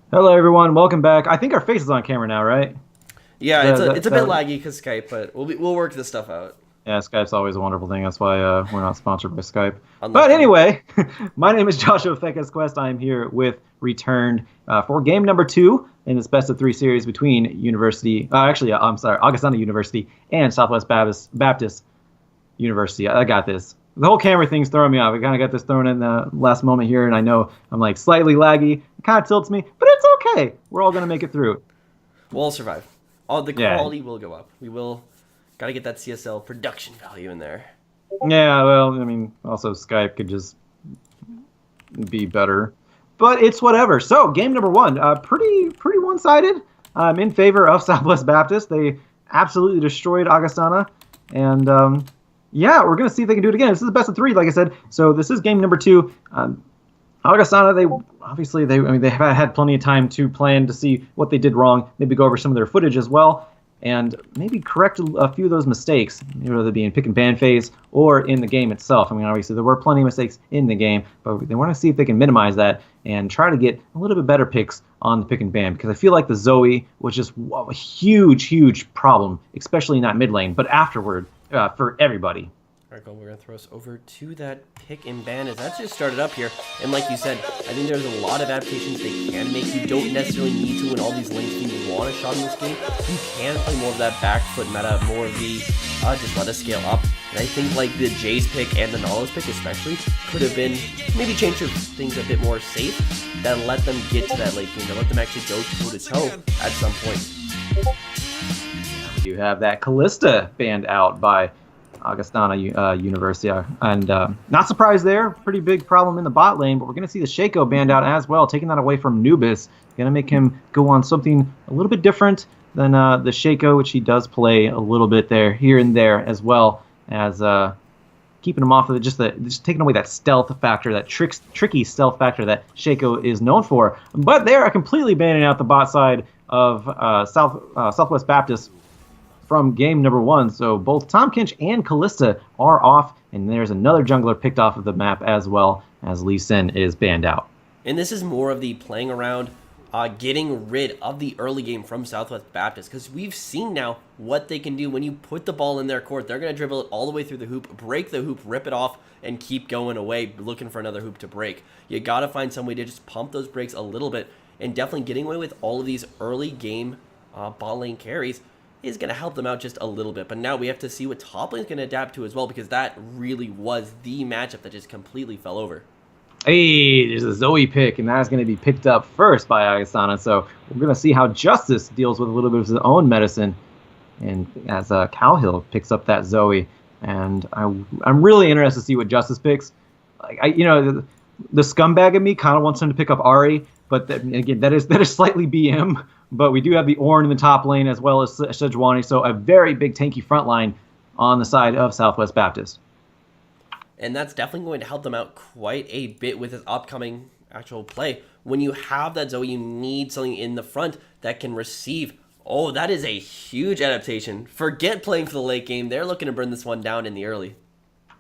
Hello, everyone. Welcome back. I think our face is on camera now, right? Yeah, That, it's that, a bit that, laggy because Skype, but we'll work this stuff out. yeah, Skype's always a wonderful thing. That's why we're not sponsored by Skype. But Unlucky. anyway, my name is Joshua Fekes Quest. I'm here with Returned for game number two in this best of three series between I'm sorry, Augustana University and Southwest Baptist University. I got this. The whole camera thing's throwing me off. I kind of got this thrown in the last moment here, and I know I'm like slightly laggy. It kind of tilts me, but it's okay. We're all gonna make it through. We'll all survive. Oh, the Yeah, quality will go up. We will gotta get that CSL production value in there. yeah, well, I mean, also Skype could just be better, but it's whatever. So, game number one, pretty one-sided. In favor of Southwest Baptist. They absolutely destroyed Augustana, and yeah, we're gonna see if they can do it again. This is the best of three, like I said. So this is game number two. Augustana, I mean, they have had plenty of time to plan to see what they did wrong, maybe go over some of their footage as well, and maybe correct a few of those mistakes, whether it be in pick and ban phase or in the game itself. I mean, obviously there were plenty of mistakes in the game, but they want to see if they can minimize that and try to get a little bit better picks on the pick and ban, because I feel like the Zoe was just a huge problem, especially in that mid lane, but afterward for everybody. Alright, we're gonna throw us over to that pick and ban as that's just started up here. And like you said, I think there's a lot of adaptations they can make. You don't necessarily need to win all these lanes if you want a shot in this game. You can play more of that back foot meta, more of the just let us scale up. And I think like the Jace pick and the Nautilus pick especially could have been maybe changed to things a bit more safe that let them get to that late game, that let them actually go toe to toe at some point. You have that Callista banned out by Augustana University, and not surprised there. Pretty big problem in the bot lane, but we're going to see the Shaco banned out as well, taking that away from Nubis. Going to make him go on something a little bit different than the Shaco, which he does play a little bit there, here and there, as well as keeping him off of just taking away that stealth factor, that tricky stealth factor that Shaco is known for. But they are completely banning out the bot side of Southwest Baptist from game number one. So both Tom Kinch and Callista are off, and there's another jungler picked off of the map as well, as Lee Sin is banned out. And this is more of the playing around, getting rid of the early game from Southwest Baptist, because we've seen now what they can do when you put the ball in their court. They're going to dribble it all the way through the hoop, break the hoop, rip it off, and keep going away, looking for another hoop to break. You got to find some way to just pump those breaks a little bit, and definitely getting away with all of these early game ball lane carries is going to help them out just a little bit. But now we have to see what top lane is going to adapt to as well, because that really was the matchup that just completely fell over. Hey, there's a Zoe pick, and that's going to be picked up first by Augustana. So we're going to see how Justice deals with a little bit of his own medicine, and as Cowhill picks up that Zoe. And I'm really interested to see what Justice picks. Like the scumbag in me kind of wants him to pick up Ari, but again, that is slightly BM. But we do have the Ornn in the top lane as well as Sejuani, so a very big tanky front line on the side of Southwest Baptist. And that's definitely going to help them out quite a bit with his upcoming actual play. When you have that Zoe, you need something in the front that can receive. Oh, that is a huge adaptation. Forget playing for the late game. They're looking to burn this one down in the early.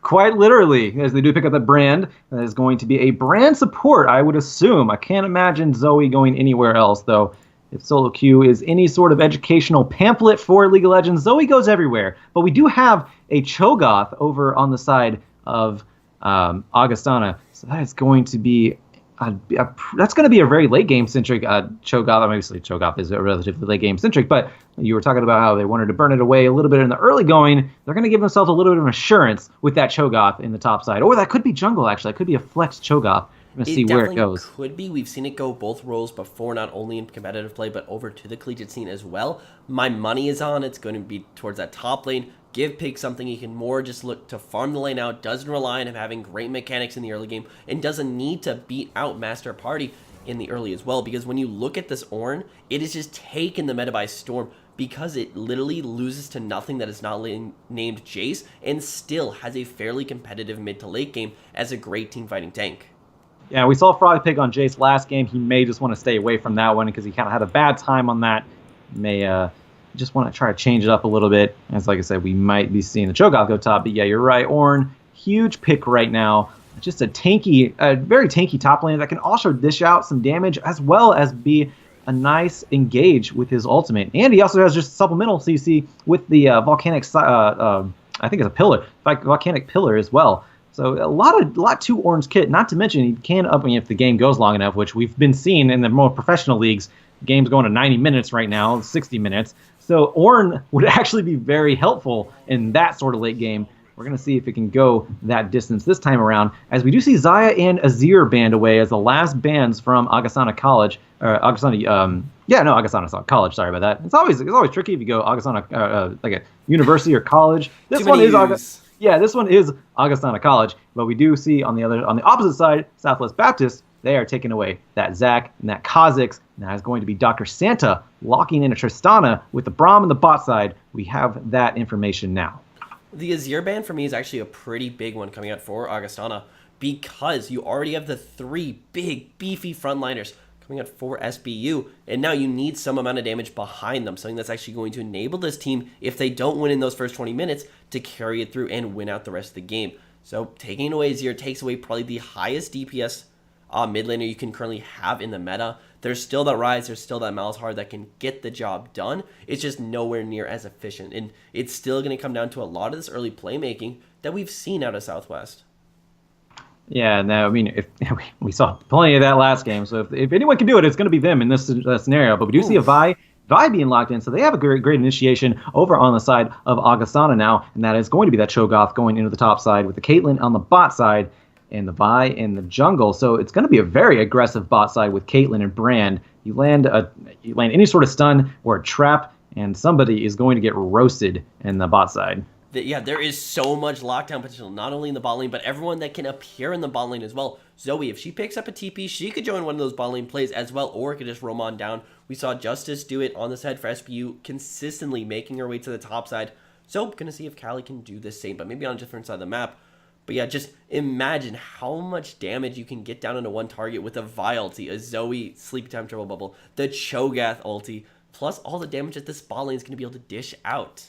Quite literally, as they do pick up the brand. That is going to be a brand support, I would assume. I can't imagine Zoe going anywhere else, though. If solo queue is any sort of educational pamphlet for League of Legends, Zoe goes everywhere. But we do have a Cho'Gath over on the side of Augustana, so that is going to be that's going to be a very late game centric Cho'Gath. Obviously, Cho'Gath is relatively late game centric, but you were talking about how they wanted to burn it away a little bit in the early going. They're going to give themselves a little bit of an assurance with that Cho'Gath in the top side, or that could be jungle actually. It could be a flex Cho'Gath. We're going to see where it goes. Could be. We've seen it go both roles before, not only in competitive play, but over to the collegiate scene as well. My money is on it's going to be towards that top lane. Give Pig something he can more just look to farm the lane out, doesn't rely on him having great mechanics in the early game, and doesn't need to beat out Master Party in the early as well, because when you look at this Ornn, it is just taken the meta by storm, because it literally loses to nothing that is not named Jace, and still has a fairly competitive mid to late game as a great team fighting tank. Yeah, we saw Frog Pig on Jace last game. He may just want to stay away from that one because he kind of had a bad time on that. May just want to try to change it up a little bit. As like I said, we might be seeing the Cho'Gath go top. But yeah, you're right. Ornn, huge pick right now just a very tanky top laner that can also dish out some damage as well as be a nice engage with his ultimate. And he also has just supplemental CC with the volcanic, I think it's a pillar, volcanic pillar as well. So a lot to Ornn's kit. Not to mention he can up if the game goes long enough, which we've been seeing in the more professional leagues. Game's going to 90 minutes right now, 60 minutes. So Ornn would actually be very helpful in that sort of late game. We're going to see if it can go that distance this time around, as we do see Zaya and Azir banned away as the last bans from Augustana College. Augustana College, sorry about that. It's always tricky if you go Augustana, like a university or college. This one is Augustana College, but we do see on the opposite side, Southwest Baptist, they are taking away that Zac and that Kha'Zix. Now is going to be Dr. Santa locking in a Tristana with the Braum on the bot side. We have that information now. The Azir ban for me is actually a pretty big one coming out for Augustana, because you already have the 3 big, beefy frontliners coming out for SBU, and now you need some amount of damage behind them, something that's actually going to enable this team, if they don't win in those first 20 minutes, to carry it through and win out the rest of the game. So taking away Azir takes away probably the highest DPS mid laner you can currently have in the meta. There's still that Rise, there's still that Malzahar that can get the job done. It's just nowhere near as efficient, and it's still going to come down to a lot of this early playmaking that we've seen out of Southwest. Yeah, no, I mean, if we saw plenty of that last game, so if anyone can do it, it's going to be them in this scenario. But we do see a Vi being locked in, so they have a great initiation over on the side of Augustana now, and that is going to be that Cho'Gath going into the top side with the Caitlyn on the bot side and the Vi in the jungle. So it's going to be a very aggressive bot side with Caitlyn and Brand. You land any sort of stun or a trap, and somebody is going to get roasted in the bot side. Yeah, there is so much lockdown potential, not only in the bot lane, but everyone that can appear in the bot lane as well. Zoe, if she picks up a TP, she could join one of those bot lane plays as well, or could just roam on down. We saw Justice do it on the side for SPU, consistently making her way to the top side. So, going to see if Callie can do the same, but maybe on a different side of the map. But yeah, just imagine how much damage you can get down into one target with a Vi ulti, a Zoe Sleepy Time Triple Bubble, the Cho'Gath ulti, plus all the damage that this bot lane is going to be able to dish out.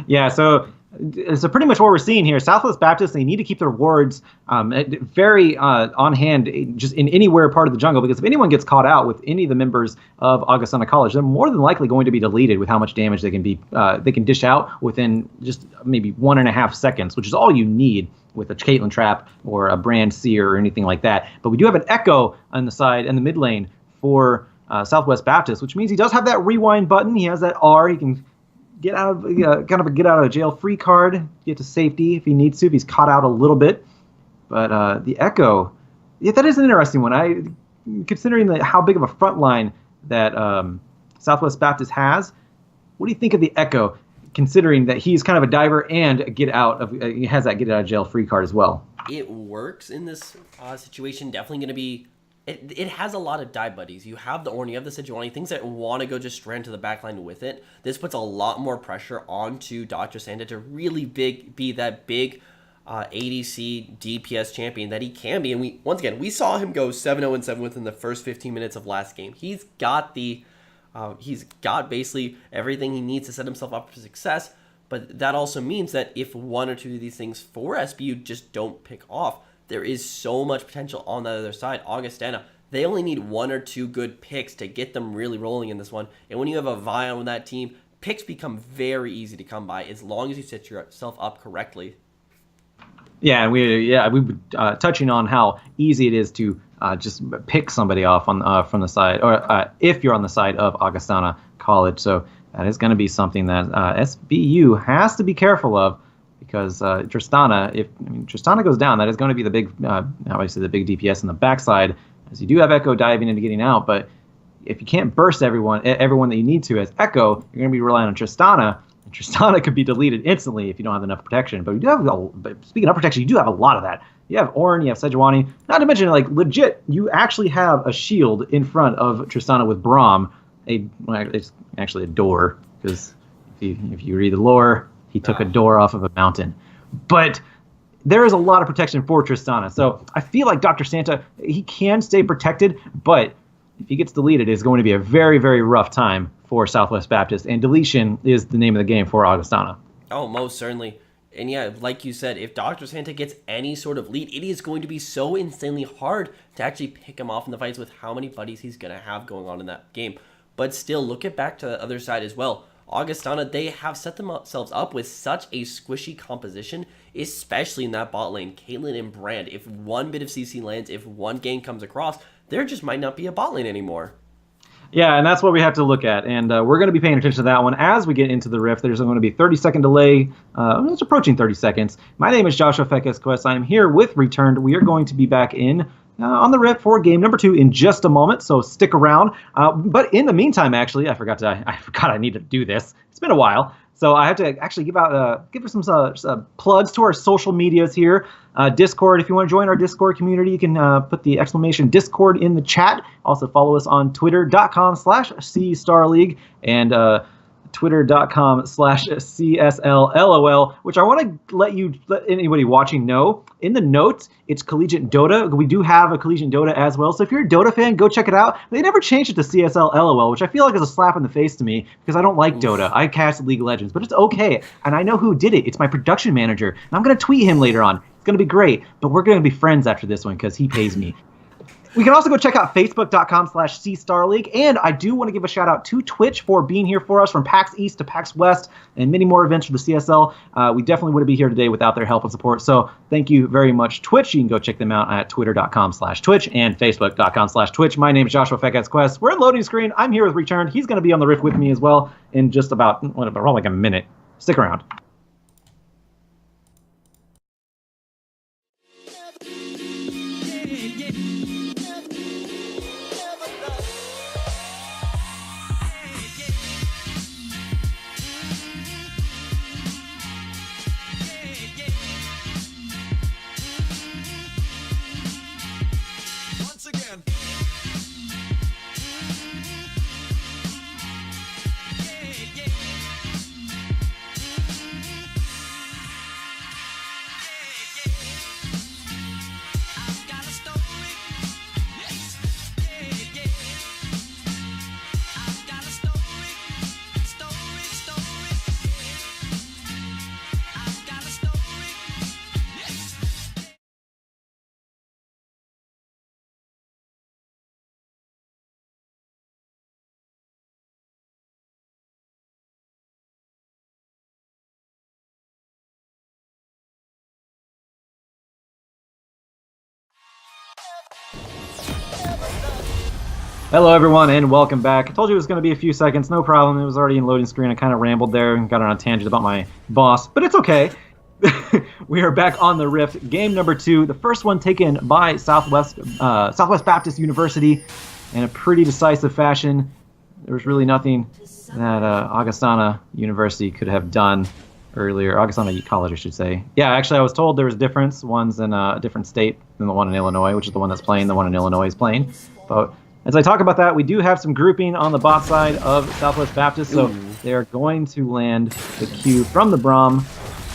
Yeah, so pretty much what we're seeing here. Southwest Baptist, they need to keep their wards very on hand, just in anywhere part of the jungle, because if anyone gets caught out with any of the members of Augustana College, they're more than likely going to be deleted with how much damage they can dish out within just maybe 1.5 seconds, which is all you need with a Caitlyn trap or a Brand Seer or anything like that. But we do have an Echo on the side and the mid lane for Southwest Baptist, which means he does have that rewind button. He has that R. He can get out of kind of a get out of jail free card, get to safety if he needs to, if he's caught out a little bit. But the Echo, yeah, that is an interesting one. Considering how big of a front line that Southwest Baptist has, what do you think of the Echo, considering that he's kind of a diver and he has that get out of jail free card as well? It works in this situation. Definitely going to be. It has a lot of dive buddies. You have the Ornn, you have the Sejuani, things that want to go just straight into the backline with it. This puts a lot more pressure onto Dr. Santa to really be that big ADC DPS champion that he can be. And we saw him go 7-0-7 within the first 15 minutes of last game. He's got basically everything he needs to set himself up for success. But that also means that if one or two of these things for SBU just don't pick off, there is so much potential on the other side. Augustana, they only need 1 or 2 good picks to get them really rolling in this one. And when you have a Vi on that team, picks become very easy to come by as long as you set yourself up correctly. Yeah, and we were touching on how easy it is to just pick somebody off from the side, or if you're on the side of Augustana College. So that is going to be something that SBU has to be careful of. Because Tristana, if Tristana goes down, that is going to be the big, obviously the big DPS on the backside, as you do have Echo diving into getting out. But if you can't burst everyone that you need to as Echo, you're going to be relying on Tristana, and Tristana could be deleted instantly if you don't have enough protection. But speaking of protection, you do have a lot of that. You have Ornn, you have Sejuani. Not to mention, like, legit, you actually have a shield in front of Tristana with Braum. It's actually a door, because if you read the lore, he took a door off of a mountain. But there is a lot of protection for Tristana. So I feel like Dr. Santa, he can stay protected, but if he gets deleted, it's going to be a very, very rough time for Southwest Baptist. And deletion is the name of the game for Augustana. Oh, most certainly. And yeah, like you said, if Dr. Santa gets any sort of lead, it is going to be so insanely hard to actually pick him off in the fights with how many buddies he's going to have going on in that game. But still, look it back to the other side as well. Augustana, they have set themselves up with such a squishy composition, especially in that bot lane. Caitlyn and Brand, if one bit of CC lands, if one gang comes across, there just might not be a bot lane anymore. Yeah, and that's what we have to look at. And we're going to be paying attention to that one as we get into the Rift. There's going to be a 30-second delay. It's approaching 30 seconds. My name is Joshua Fekes Quest. I am here with Returned. We are going to be back in on the Rift for game number 2 in just a moment, so stick around. But in the meantime, actually, I forgot I need to do this. It's been a while. So I have to actually give some plugs to our social medias here. Discord, if you want to join our Discord community, you can put the exclamation Discord in the chat. Also follow us on twitter.com/CStarLeague and twitter.com/CSLLOL, which I want to let anybody watching know. In the notes, it's Collegiate Dota. We do have a Collegiate Dota as well. So if you're a Dota fan, go check it out. They never changed it to CSLLOL, which I feel like is a slap in the face to me because I don't like Dota. I cast League of Legends, but it's okay. And I know who did it. It's my production manager. And I'm going to tweet him later on. It's going to be great. But we're going to be friends after this one because he pays me. We can also go check out facebook.com/CStarLeague. And I do want to give a shout out to Twitch for being here for us from PAX East to PAX West and many more events for the CSL. We definitely wouldn't be here today without their help and support. So thank you very much, Twitch. You can go check them out at twitter.com/Twitch and facebook.com/Twitch. My name is Joshua Fekes Quest. We're at loading screen. I'm here with Returned. He's going to be on the Rift with me as well in just about probably like a minute. Stick around. Hello, everyone, and welcome back. I told you it was going to be a few seconds. No problem. It was already in loading screen. I kind of rambled there and got on a tangent about my boss, but it's okay. We are back on the Rift. Game number 2, the first one taken by Southwest Baptist University in a pretty decisive fashion. There was really nothing that Augustana University could have done earlier. Augustana College, I should say. Yeah, actually, I was told there was a difference. One's in a different state than the one in Illinois, which is the one that's playing. The one in Illinois is playing. But as I talk about that, we do have some grouping on the bot side of Southwest Baptist, so they are going to land the Q from the Braum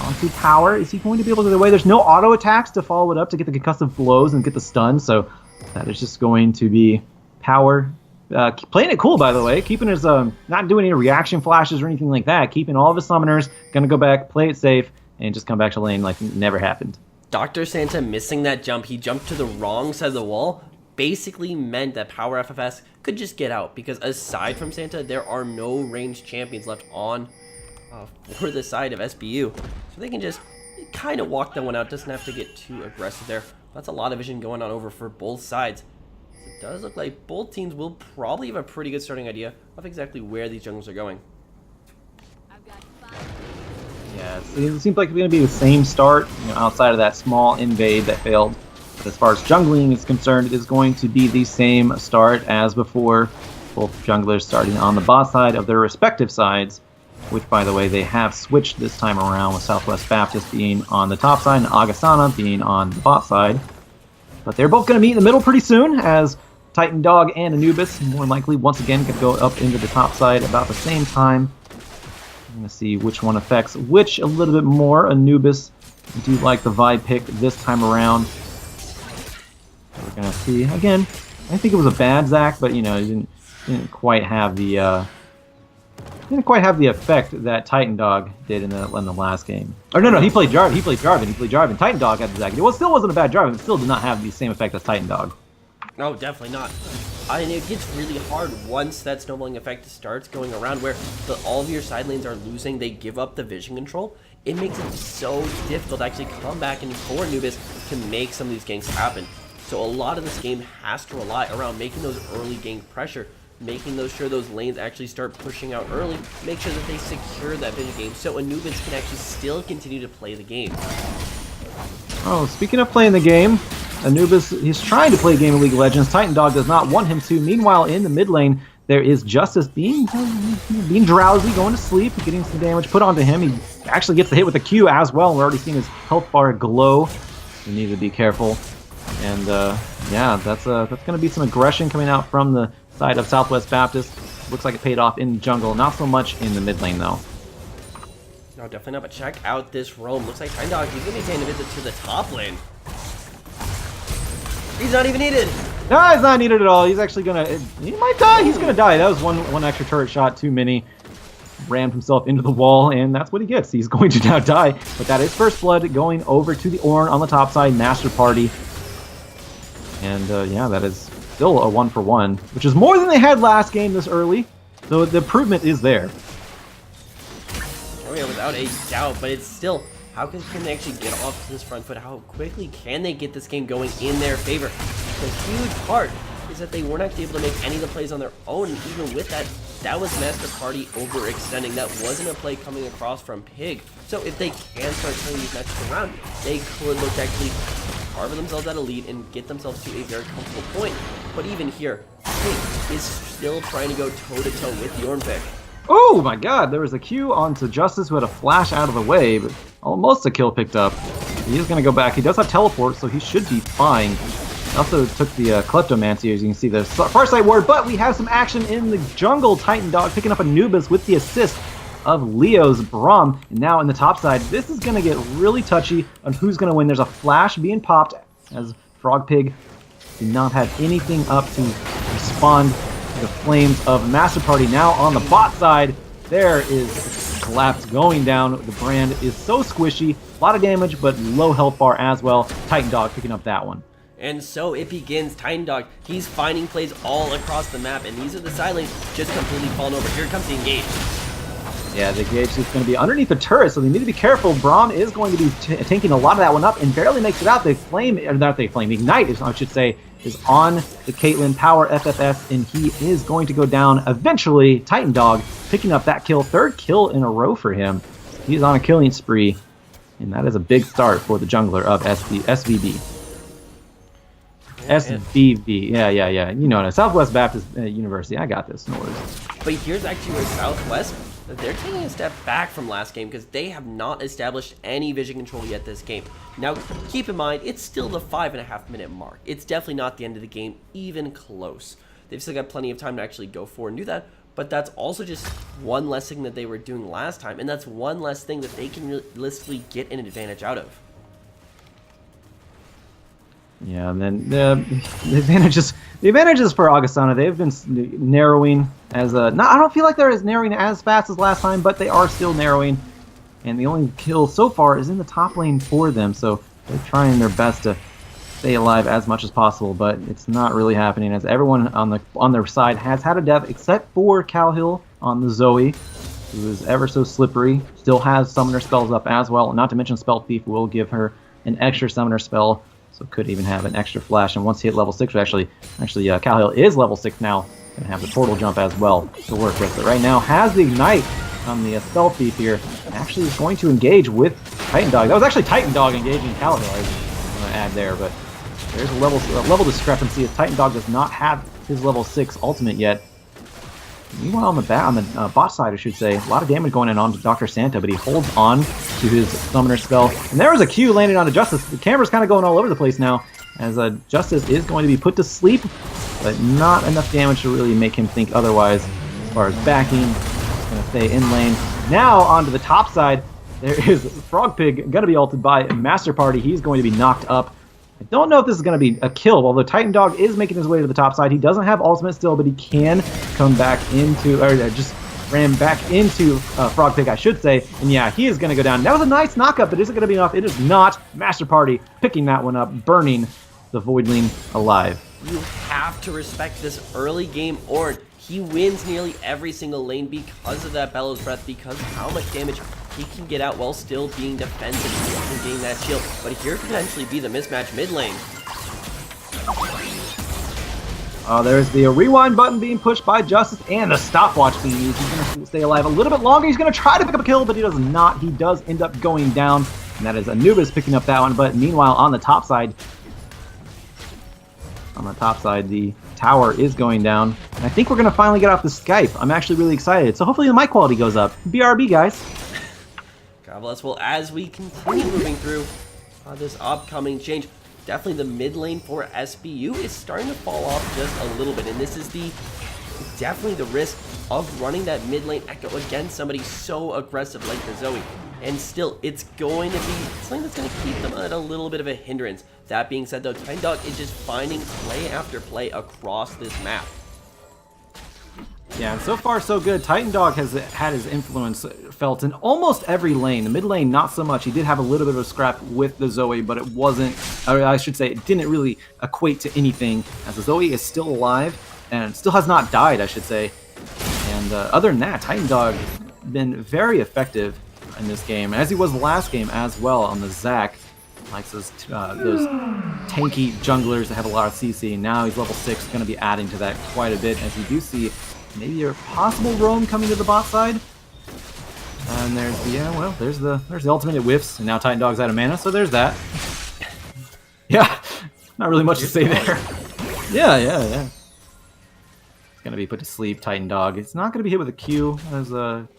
onto Power. Is he going to be able to get away? There's no auto attacks to follow it up to get the concussive blows and get the stun, so that is just going to be Power. Playing it cool, by the way, keeping his not doing any reaction flashes or anything like that, keeping all of his summoners, going to go back, play it safe, and just come back to lane like it never happened. Dr. Santa missing that jump. He jumped to the wrong side of the wall. Basically meant that Power FFS could just get out because aside from Santa, there are no ranged champions left on for the side of SBU. So they can just kind of walk that one out. Doesn't have to get too aggressive there. That's a lot of vision going on over for both sides. It does look like both teams will probably have a pretty good starting idea of exactly where these jungles are going. Yeah, it seems like it's going to be the same start, outside of that small invade that failed. As far as jungling is concerned, it is going to be the same start as before. Both junglers starting on the bot side of their respective sides, which, by the way, they have switched this time around with Southwest Baptist being on the top side and Augustana being on the bot side. But they're both going to meet in the middle pretty soon, as Titan Dog and Anubis more likely once again could go up into the top side about the same time. I'm going to see which one affects which a little bit more. Anubis, I do like the vibe pick this time around. We're going to see, again, I think it was a bad Zac, but, he didn't quite have the didn't quite have the effect that Titan Dog did in the last game. Or no, he played Jarvan. He played Jarvan. Titan Dog had the Zagat. It still wasn't a bad Jarvan. It still did not have the same effect as Titan Dog. No, definitely not. And it gets really hard once that snowballing effect starts going around where all of your side lanes are losing, they give up the vision control. It makes it so difficult to actually come back and for Anubis to make some of these ganks happen. So a lot of this game has to rely around making those early gank pressure, making sure those lanes actually start pushing out early, make sure that they secure that vision game so Anubis can actually still continue to play the game. Oh, speaking of playing the game, Anubis, he's trying to play a game of League of Legends. Titan Dog does not want him to. Meanwhile, in the mid lane, there is Justice being drowsy, going to sleep, getting some damage put onto him. He actually gets the hit with the Q as well. We're already seeing his health bar glow. We need to be careful. And yeah, that's going to be some aggression coming out from the side of Southwest Baptist. Looks like it paid off in jungle, not so much in the mid lane though. No, definitely not, but check out this roam. Looks like Titan Dog, he's going to be paying a visit to the top lane. He's not even needed. No, he's not needed at all. He's actually gonna. He might die. He's gonna die. That was one extra turret shot too many. Rammed himself into the wall, and that's what he gets. He's going to now die. But that is first blood going over to the Ornn on the top side, Master Party. And yeah, that is still a 1-for-1, which is more than they had last game this early. So the improvement is there. Oh yeah, without a doubt. But it's still. How can they actually get off to this front foot? How quickly can they get this game going in their favor? The huge part is that they weren't actually able to make any of the plays on their own. And even with that, that was Master Party overextending. That wasn't a play coming across from Pig. So if they can start turning these matches around, they could look to actually carve themselves out a lead and get themselves to a very comfortable point. But even here, Pig is still trying to go toe-to-toe with the Ornn pick. Oh my god, there was a Q onto Justice who had a flash out of the way, but almost a kill picked up. He is going to go back. He does have teleport, so he should be fine. He also took the Kleptomancy, as you can see, the Farsight Ward, but we have some action in the jungle. Titan Dog picking up Anubis with the assist of Leo's Braum. And now in the top side, this is going to get really touchy on who's going to win. There's a flash being popped as Frog Pig did not have anything up to respond to the flames of Master Party. Now on the bot side, there is collapse going down. The brand is so squishy, a lot of damage, but low health bar as well. Titan Dog picking up that one. And so it begins. Titan Dog, he's finding plays all across the map, and these are the side lanes just completely falling over. Here comes the engage. Yeah, the engage is going to be underneath the turret, so they need to be careful. Braum is going to be tanking a lot of that one up and barely makes it out. The flame, or not the flame, the ignite, is, I should say, is on the Caitlyn Power FFS, and he is going to go down eventually. Titan Dog picking up that kill, third kill in a row for him. He's on a killing spree, and that is a big start for the jungler of SVB. SVB, yeah. You know it. Southwest Baptist University. I got this. No worries. But here's actually where Southwest, they're taking a step back from last game because they have not established any vision control yet this game. Now, keep in mind, it's still the 5.5 minute mark. It's definitely not the end of the game, even close. They've still got plenty of time to actually go forward and do that, but that's also just one less thing that they were doing last time, and that's one less thing that they can realistically get an advantage out of. Yeah, and then the advantages for Augustana, they've been narrowing as I don't feel like they're as narrowing as fast as last time, but they are still narrowing. And the only kill so far is in the top lane for them, so they're trying their best to stay alive as much as possible, but it's not really happening as everyone on their side has had a death except for Calhill on the Zoe, who is ever so slippery, still has summoner spells up as well, not to mention Spell Thief will give her an extra summoner spell. So could even have an extra flash, and once he hit level 6, actually Calhill is level 6 now, and have the portal jump as well to work with. But right now has the ignite on the Spell Thief here, and actually is going to engage with Titan Dog. That was actually Titan Dog engaging Calhill, I was going to add there, but there's a level discrepancy as Titan Dog does not have his level 6 ultimate yet. Meanwhile, on the bot side, I should say, a lot of damage going on to Dr. Santa, but he holds on to his summoner spell. And there was a Q landing onto Justice. The camera's kind of going all over the place now, as Justice is going to be put to sleep, but not enough damage to really make him think otherwise. As far as backing, he's going to stay in lane. Now, onto the top side, there is Frog Pig going to be ulted by Master Party. He's going to be knocked up. I don't know if this is going to be a kill, although Titan Dog is making his way to the top side. He doesn't have ultimate still, but he can come back into, or just ran back into Frog Pig, I should say. And yeah, he is going to go down. That was a nice knockup, but is it going to be enough? It is not. Master Party picking that one up, burning the Voidling alive. You have to respect this early game Ornn. He wins nearly every single lane because of that Bellows Breath, because of how much damage he can get out while still being defensive and getting that shield. But here could potentially be the mismatch mid lane. There's the rewind button being pushed by Justice and the stopwatch being used. He's going to stay alive a little bit longer. He's going to try to pick up a kill, but he does not. He does end up going down, and that is Anubis picking up that one. But meanwhile, on the top side, the tower is going down. And I think we're going to finally get off the Skype. I'm actually really excited. So hopefully the mic quality goes up. BRB, guys. God bless. Well, as we continue moving through this upcoming change, definitely the mid lane for SBU is starting to fall off just a little bit. And this is definitely the risk of running that mid lane Echo against somebody so aggressive like the Zoe. And still, it's going to be something that's going to keep them at a little bit of a hindrance. That being said, though, Titan Dog is just finding play after play across this map. Yeah, and so far so good. Titan Dog has had his influence felt in almost every lane. The mid lane, not so much. He did have a little bit of a scrap with the Zoe, but it wasn't, or I should say, it didn't really equate to anything, as the Zoe is still alive and still has not died, I should say. And other than that, Titan Dog been very effective in this game, as he was the last game as well on the Zac. Likes those tanky junglers that have a lot of CC. Now he's level 6, going to be adding to that quite a bit, as you do see maybe a possible roam coming to the bot side. And there's the, there's the ultimate. It whiffs, and now Titan Dog's out of mana, so there's that. Yeah, not really much to say there. Yeah. It's going to be put to sleep, Titan Dog. It's not going to be hit with a Q, as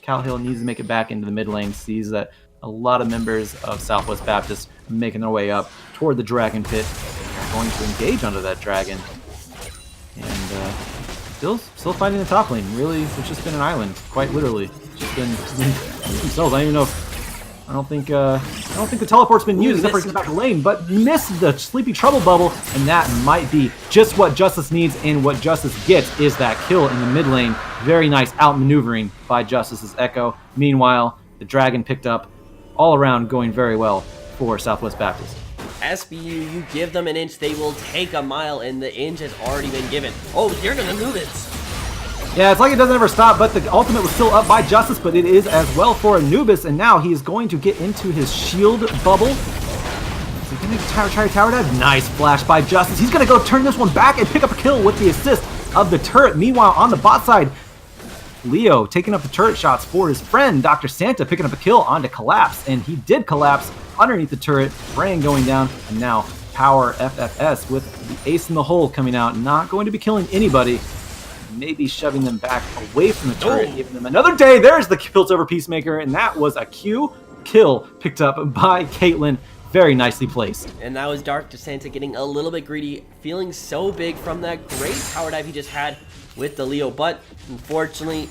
Cal Hill needs to make it back into the mid lane. Sees that a lot of members of Southwest Baptist making their way up toward the Dragon Pit. They're going to engage under that dragon. And still fighting the top lane. Really, it's just been an island, quite literally. It's just been themselves. I don't even know if, I don't think the teleport's been used except for getting back to lane, but missed the Sleepy Trouble Bubble, and that might be just what Justice needs, and what Justice gets is that kill in the mid lane. Very nice outmaneuvering by Justice's Echo. Meanwhile, the dragon picked up all around, going very well for Southwest Baptist. SBU, you give them an inch, they will take a mile, and the inch has already been given. Oh, you're gonna move it. Yeah, it's like it doesn't ever stop, but the ultimate was still up by Justice, but it is as well for Anubis, and now he is going to get into his shield bubble. Is he going to try to tower dive? Nice flash by Justice. He's going to go turn this one back and pick up a kill with the assist of the turret. Meanwhile, on the bot side, Leo taking up the turret shots for his friend, Dr. Santa, picking up a kill onto Collapse, and he did collapse underneath the turret. Bran going down, and now Power FFS with the ace in the hole coming out, not going to be killing anybody. Maybe shoving them back away from the turret, giving them another day. There's the Piltover Peacemaker, and that was a Q kill picked up by Caitlyn. Very nicely placed. And that was Dr. Santa getting a little bit greedy, feeling so big from that great power dive he just had with the Leo. But unfortunately,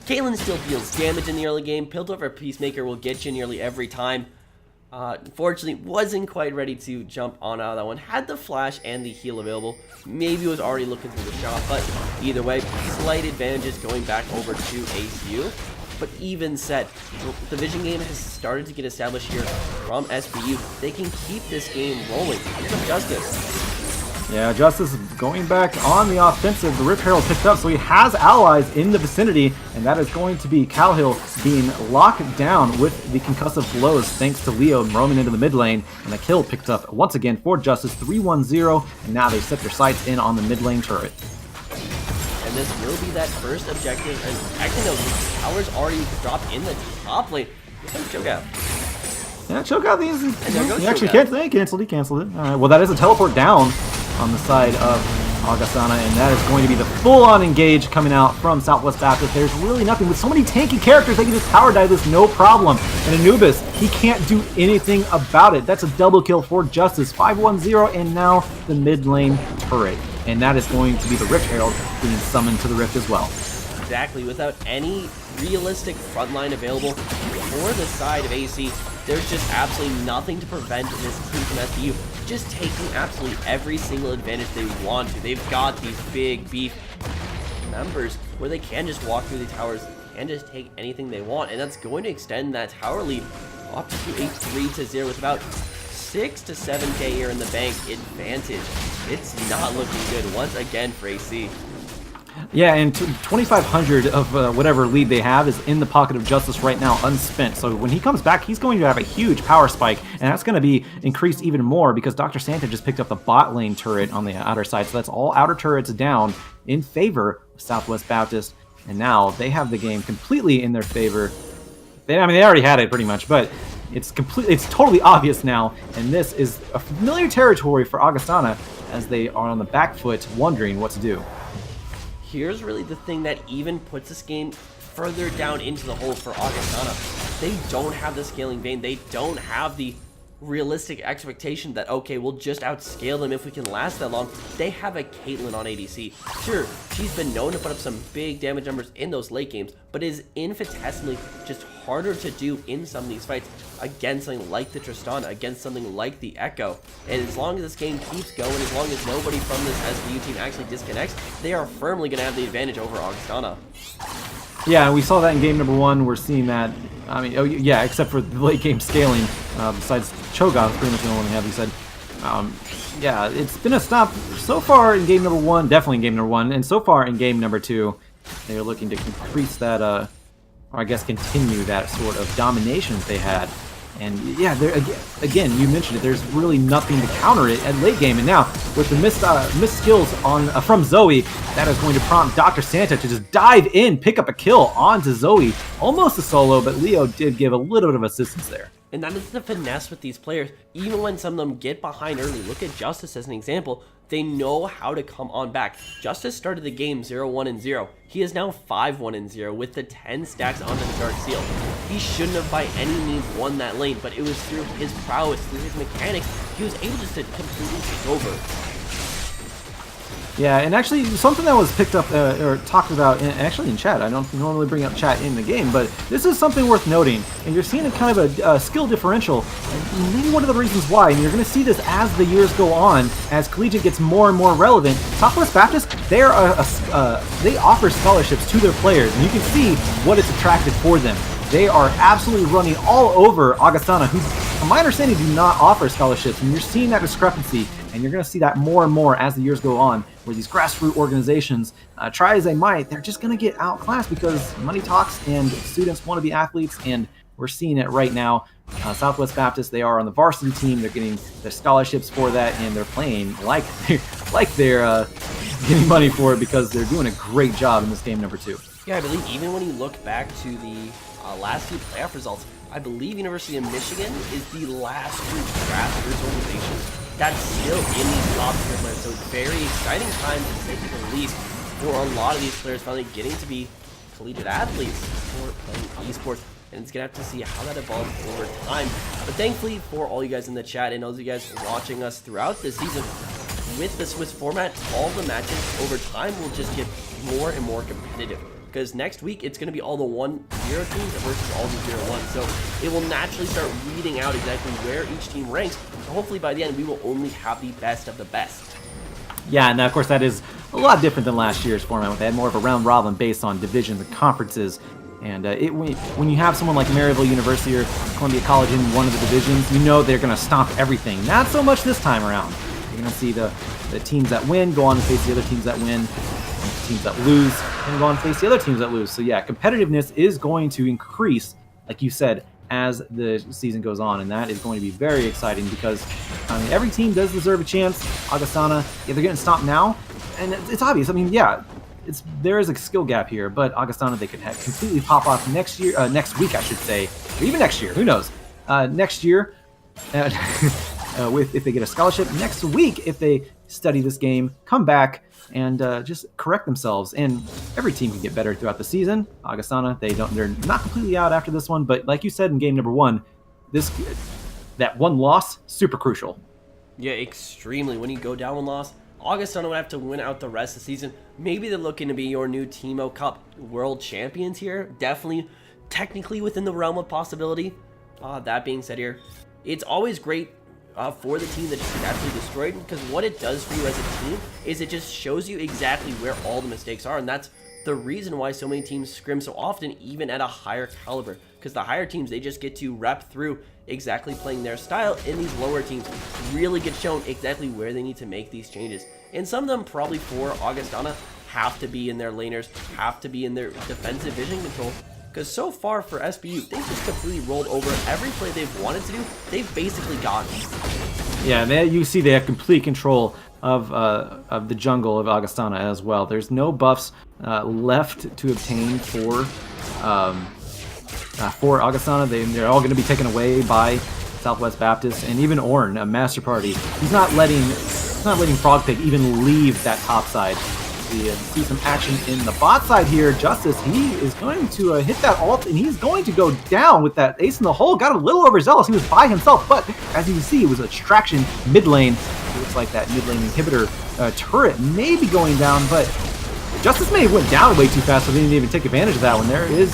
Caitlyn still deals damage in the early game. Piltover Peacemaker will get you nearly every time. Unfortunately, wasn't quite ready to jump on out of that one. Had the flash and the heal available. Maybe was already looking through the shot, but either way, slight advantages going back over to ACU. But even said, the vision game has started to get established here from SBU. They can keep this game rolling. Here's up Justice. Yeah, Justice going back on the offensive. The Rip Herald picked up, so he has allies in the vicinity, and that is going to be Cal Hill being locked down with the concussive blows thanks to Leo roaming into the mid lane, and a kill picked up once again for Justice, 3-1-0, and now they set their sights in on the mid lane turret. And this will be that first objective, and actually no, the tower's already dropped in the top lane. Choke out. Yeah, choke out these. He actually canceled. He canceled it. All right. Well, that is a teleport down on the side of Augustana, and that is going to be the full-on engage coming out from Southwest Baptist. There's really nothing. With so many tanky characters, they can just power dive this no problem. And Anubis, he can't do anything about it. That's a double kill for Justice. 5-1-0, and now the mid lane turret. And that is going to be the Rift Herald being summoned to the Rift as well. Exactly. Without any realistic frontline available for the side of AC, there's just absolutely nothing to prevent this team from SBU just taking absolutely every single advantage they want to. They've got these big beef members where they can just walk through the towers, can just take anything they want, and that's going to extend that tower lead up to a 3-0 with about 6 to 7K here in the bank advantage. It's not looking good once again for AC. Yeah, and 2,500 of whatever lead they have is in the pocket of Justice right now, unspent. So when he comes back, he's going to have a huge power spike, and that's going to be increased even more because Dr. Santa just picked up the bot lane turret on the outer side. So that's all outer turrets down in favor of Southwest Baptist, and now they have the game completely in their favor. They already had it pretty much, but it's totally obvious now, and this is a familiar territory for Augustana as they are on the back foot wondering what to do. Here's really the thing that even puts this game further down into the hole for Augustana. They don't have the scaling vein. They don't have the realistic expectation that, okay, we'll just outscale them if we can last that long. They have a Caitlyn on ADC. Sure, she's been known to put up some big damage numbers in those late games, but it is infinitesimally just harder to do in some of these fights against something like the Tristana, against something like the Echo. And as long as this game keeps going, as long as nobody from this SVU team actually disconnects, they are firmly going to have the advantage over Augustana. Yeah, we saw that in game number 1. We're seeing that, except for the late game scaling, besides Cho'Gath, pretty much the only one we have, he said. Yeah, it's been a stop so far in game number 1, definitely in game number 1, and so far in game number 2, they're looking to increase that, or I guess continue that sort of domination that they had. And yeah, again, you mentioned it, there's really nothing to counter it at late game, and now with the missed skills on from Zoe, that is going to prompt Dr. Santa to just dive in, pick up a kill onto Zoe, almost a solo, but Leo did give a little bit of assistance there. And that is the finesse with these players. Even when some of them get behind early, look at Justice as an example, they know how to come on back. Justice started the game 0-1-0. He is now 5-1-0 with the 10 stacks onto the Dark Seal. He shouldn't have by any means won that lane, but it was through his prowess, through his mechanics, he was able just to completely take over. Yeah, and actually something that was picked up or talked about in chat. I don't normally bring up chat in the game, but this is something worth noting. And you're seeing a kind of a skill differential. And maybe one of the reasons why, and you're going to see this as the years go on, as Collegiate gets more and more relevant. Southwest Baptist, they offer scholarships to their players, and you can see what it's attracted for them. They are absolutely running all over Augustana, who, from my understanding, do not offer scholarships. And you're seeing that discrepancy, and you're going to see that more and more as the years go on, where these grassroots organizations, try as they might, they're just going to get outclassed because money talks and students want to be athletes, and we're seeing it right now. Southwest Baptist, they are on the varsity team. They're getting their scholarships for that, and they're playing like they're getting money for it because they're doing a great job in this game number 2. Yeah, I believe even when you look back to the last few playoff results, I believe University of Michigan is the last true grassroots organization that's still in these top tier players. So it's very exciting time to say the least for a lot of these players finally getting to be collegiate athletes for playing esports. And it's going to have to see how that evolves over time. But thankfully for all you guys in the chat and those of you guys watching us throughout this season, with the Swiss format, all the matches over time will just get more and more competitive. Because next week, it's going to be all the 1-0 teams versus all the 0-1. So it will naturally start weeding out exactly where each team ranks. So hopefully by the end, we will only have the best of the best. Yeah, and of course that is a lot different than last year's format. They had more of a round robin based on divisions and conferences. And when you have someone like Maryville University or Columbia College in one of the divisions, you know they're going to stomp everything. Not so much this time around. You're going to see the teams that win go on to face the other teams that win. Teams that lose and go on to face the other teams that lose. So yeah, competitiveness is going to increase, like you said, as the season goes on, and that is going to be very exciting because every team does deserve a chance. Augustana, yeah, they're getting stopped now, and it's obvious. I mean, yeah, there is a skill gap here, but Augustana, they could completely pop off next week, I should say, or even next year. Who knows? Next year, if they get a scholarship, next week if they study this game, come back and just correct themselves. And every team can get better throughout the season. Augustana, they're not completely out after this one, but like you said in game number 1, that one loss, super crucial. Yeah, extremely. When you go down one loss, Augustana would have to win out the rest of the season. Maybe they're looking to be your new Teemo Cup world champions here. Definitely, technically within the realm of possibility. That being said here, it's always great for the team that just gets absolutely destroyed, because what it does for you as a team is it just shows you exactly where all the mistakes are, and that's the reason why so many teams scrim so often, even at a higher caliber. Because the higher teams, they just get to rep through exactly playing their style, and these lower teams really get shown exactly where they need to make these changes. And some of them, probably for Augustana, have to be in their laners, have to be in their defensive vision control. Because so far for SBU, they've just completely rolled over every play they've wanted to do. They've basically gotten. Yeah, you see they have complete control of the jungle of Augustana as well. There's no buffs left to obtain for Augustana. They're all going to be taken away by Southwest Baptist, and even Ornn, a Master Party. He's not letting Frogpig even leave that top side. We see some action in the bot side here. Justice, he is going to hit that ult, and he's going to go down with that ace in the hole. Got a little overzealous. He was by himself, but as you can see, it was a distraction mid lane. It looks like that mid lane inhibitor turret may be going down, but Justice may have went down way too fast, so they didn't even take advantage of that one. There is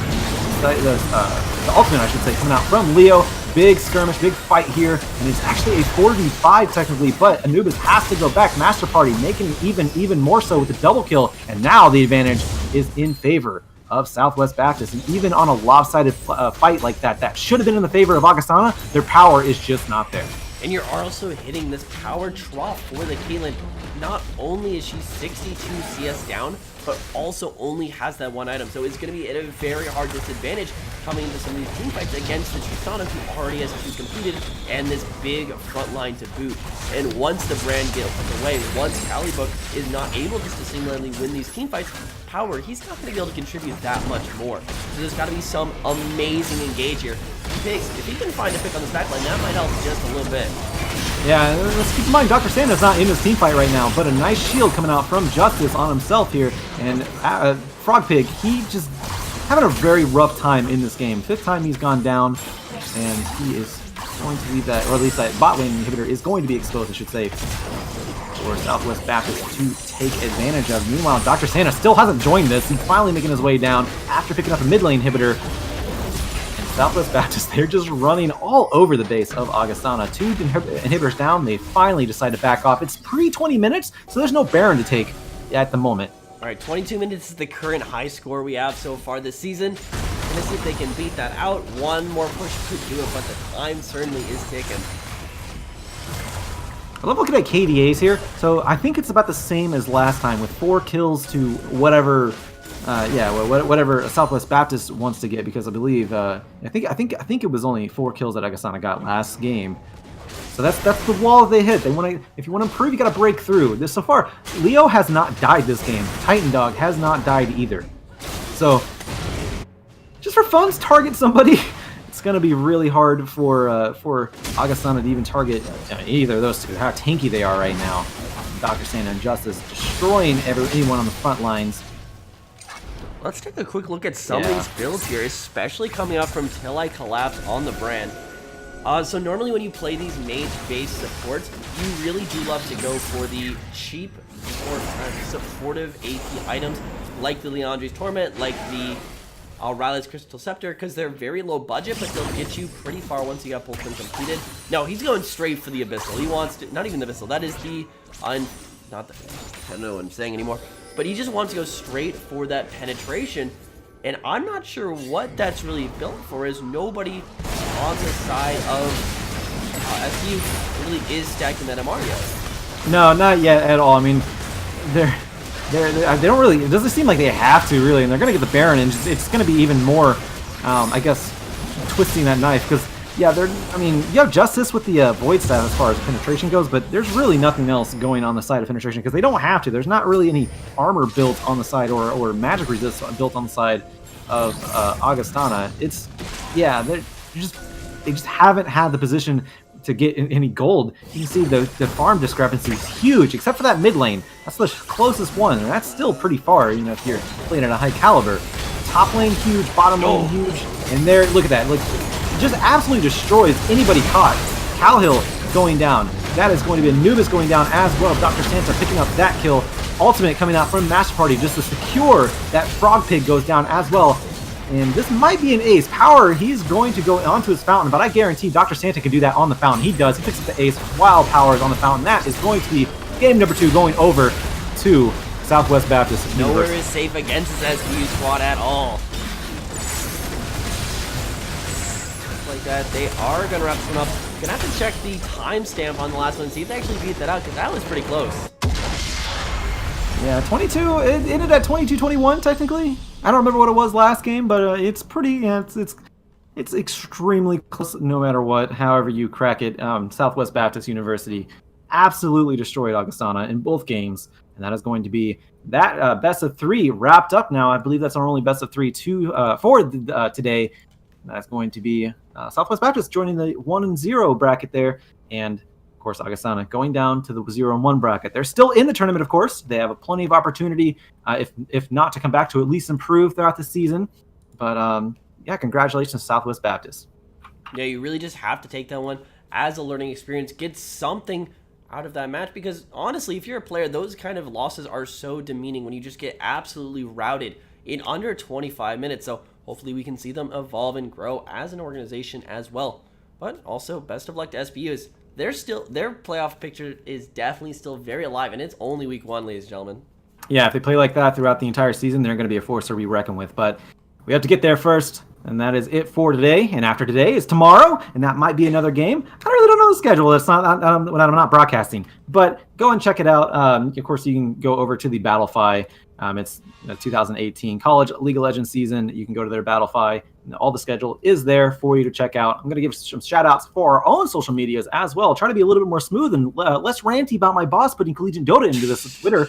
the ultimate, I should say, coming out from Leo. Big skirmish, big fight here, and it's actually a 4v5 technically, but Anubis has to go back. Master Party making it even more so with the double kill, and now the advantage is in favor of Southwest Baptist. And even on a lopsided fight like that, that should have been in the favor of Augustana, their power is just not there. And you're also hitting this power trough for the Caitlyn. Not only is she 62 CS down, but also only has that one item. So it's going to be at a very hard disadvantage coming into some of these team fights against the Tristana, who already has 2 completed, and this big front line to boot. And once the brand gets away, once Calibook is not able just to singularly win these team fights, Power, he's not going to be able to contribute that much more. So there's got to be some amazing engage here. If he can find a pick on this backline, that might help just a little bit. Yeah, let's keep in mind, Dr. Santa's not in this team fight right now, but a nice shield coming out from Justice on himself here. And Frogpig, he just having a very rough time in this game. 5th time he's gone down, and he is going to leave that, or at least that bot lane inhibitor is going to be exposed, I should say, for Southwest Baptist to take advantage of. Meanwhile, Dr. Santa still hasn't joined this. He's finally making his way down after picking up a mid lane inhibitor. Southwest Baptist, they're just running all over the base of Augustana. 2 inhibitors down, they finally decide to back off. It's pre-20 minutes, so there's no Baron to take at the moment. All right, 22 minutes is the current high score we have so far this season. Let's see if they can beat that out. One more push could do it, but the time certainly is ticking. I love looking at KDAs here. So I think it's about the same as last time with 4 kills to whatever. Whatever Southwest Baptist wants to get, because I believe I think it was only 4 kills that Augustana got last game. So that's the wall they hit. They want to, if you want to improve, you got to break through. This so far, Leo has not died this game. Titan Dog has not died either. So just for fun, target somebody. It's gonna be really hard for Augustana to even target either of those two. How tanky they are right now. Dr. Santa and Justice destroying anyone on the front lines. Let's take a quick look at some of these builds here, especially coming up from Till I Collapse on the brand. So normally when you play these mage-based supports, you really do love to go for the cheap or supportive AP items, like the Leandre's Torment, like the Riley's Crystal Scepter, because they're very low budget, but they'll get you pretty far once you got both of them completed. No, he's going straight for the Abyssal. He wants to, not even the Abyssal, that is the, I don't know what I'm saying anymore. But he just wants to go straight for that penetration, and I'm not sure what that's really built for, as nobody on the side of SU really is stacking that MR yet. No, not yet at all. I mean, they don't really, it doesn't seem like they have to really, and they're going to get the Baron, and it's going to be even more, I guess, twisting that knife, because yeah, I mean, you have Justice with the Void stat as far as penetration goes, but there's really nothing else going on the side of penetration, because they don't have to. There's not really any armor built on the side or magic resist built on the side of Augustana. It's, yeah, they just haven't had the position to get any gold. You can see the farm discrepancy is huge, except for that mid lane. That's the closest one, and that's still pretty far, you know, if you're playing at a high caliber. Top lane huge, bottom lane huge, and there, look at that, look. Just absolutely destroys anybody caught. Calhill going down. That is going to be Anubis going down as well. Dr. Santa picking up that kill. Ultimate coming out from Master Party just to secure that Frogpig goes down as well. And this might be an ace. Power, he's going to go onto his fountain, but I guarantee Dr. Santa can do that on the fountain. He does. He picks up the ace while Power is on the fountain. That is going to be game number 2 going over to Southwest Baptist Nowhere University. is safe against this SBU squad at all. Like that, they are going to wrap this one up. Gonna have to check the timestamp on the last one and see if they actually beat that out, because that was pretty close. Yeah, 22. It ended at 22-21 technically. I don't remember what it was last game, but it's pretty. Yeah, it's extremely close no matter what. However you crack it, Southwest Baptist University absolutely destroyed Augustana in both games, and that is going to be that best of three wrapped up now. I believe that's our only best of three for today. That's going to be Southwest Baptist joining the 1-0 bracket there, and of course Augustana going down to the 0-1 bracket. They're still in the tournament, of course. They have plenty of opportunity, if not to come back, to at least improve throughout the season. But yeah, congratulations, Southwest Baptist. Yeah, you really just have to take that one as a learning experience. Get something out of that match, because honestly, if you're a player, those kind of losses are so demeaning when you just get absolutely routed in under 25 minutes. So hopefully we can see them evolve and grow as an organization as well. But also, best of luck to SBUs. Their playoff picture is definitely still very alive, and it's only week 1, ladies and gentlemen. Yeah, if they play like that throughout the entire season, they're going to be a force to be reckoned with. But we have to get there first, and that is it for today. And after today is tomorrow, and that might be another game. I really don't know the schedule. It's not when I'm not broadcasting, but go and check it out. Of course, you can go over to the BattleFi. It's the 2018 College League of Legends season. You can go to their BattleFi. All the schedule is there for you to check out. I'm going to give some shout outs for our own social medias as well. Try to be a little bit more smooth and less ranty about my boss putting Collegiate Dota into this Twitter.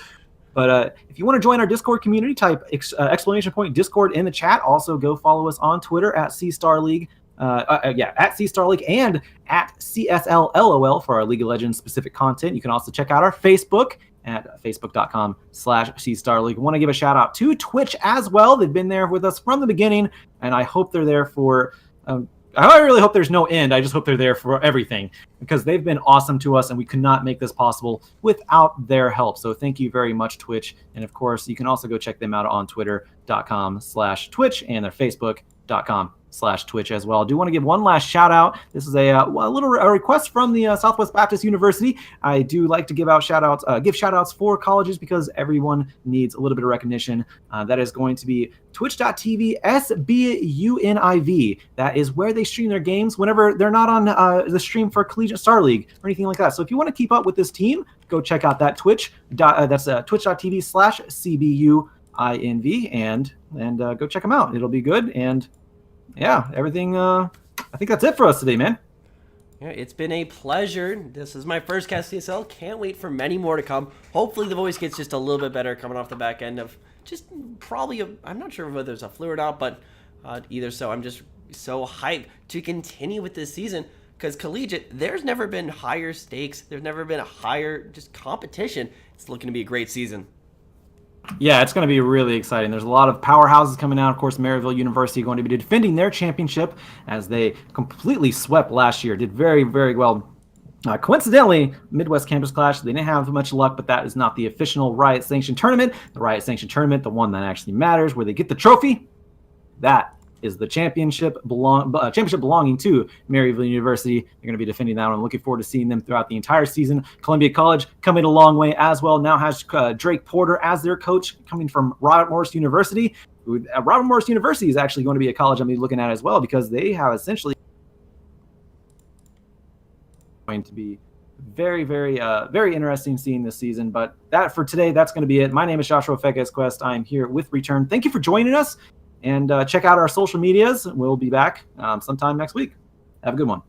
But if you want to join our Discord community, type exclamation point Discord in the chat. Also, go follow us on Twitter at CStarLeague. At CStarLeague and at CSLLOL for our League of Legends specific content. You can also check out our Facebook at facebook.com/CStarLeague. I want to give a shout out to Twitch as well. They've been there with us from the beginning, and I hope they're there for I really hope there's no end. I just hope they're there for everything, because they've been awesome to us, and we could not make this possible without their help. So thank you very much, Twitch. And of course, you can also go check them out on twitter.com/Twitch and their facebook.com/Twitch as well. I do want to give one last shout out. This is a little request from the Southwest Baptist University. I do like to give shout outs for colleges, because everyone needs a little bit of recognition. That is going to be twitch.tv/SBUNIV. That is where they stream their games whenever they're not on the stream for Collegiate Star League or anything like that. So if you want to keep up with this team, go check out that Twitch. That's twitch.tv/CBUINV and go check them out. It'll be good. And yeah, everything. I think that's it for us today, man. Yeah, it's been a pleasure. This is my first cast CSL. Can't wait for many more to come. Hopefully the voice gets just a little bit better coming off the back end of just probably I'm not sure whether it's a flu or not, but either so. I'm just so hyped to continue with this season, because Collegiate, there's never been higher stakes. There's never been a higher just competition. It's looking to be a great season. Yeah, it's going to be really exciting. There's a lot of powerhouses coming out. Of course, Maryville University going to be defending their championship, as they completely swept last year. Did very, very well. Coincidentally, Midwest Campus Clash, they didn't have much luck, but that is not the official Riot Sanctioned tournament. The Riot Sanctioned tournament, the one that actually matters, where they get the trophy, that is the championship belonging to Maryville University. They're going to be defending that one. I'm looking forward to seeing them throughout the entire season. Columbia College coming a long way as well. Now has Drake Porter as their coach, coming from Robert Morris University. Robert Morris University is actually going to be a college I'm going to be looking at as well, because they have essentially going to be very, very, very interesting seeing this season. But that for today, that's going to be it. My name is Joshua Fekes Quest. I am here with Return. Thank you for joining us. And check out our social medias. We'll be back sometime next week. Have a good one.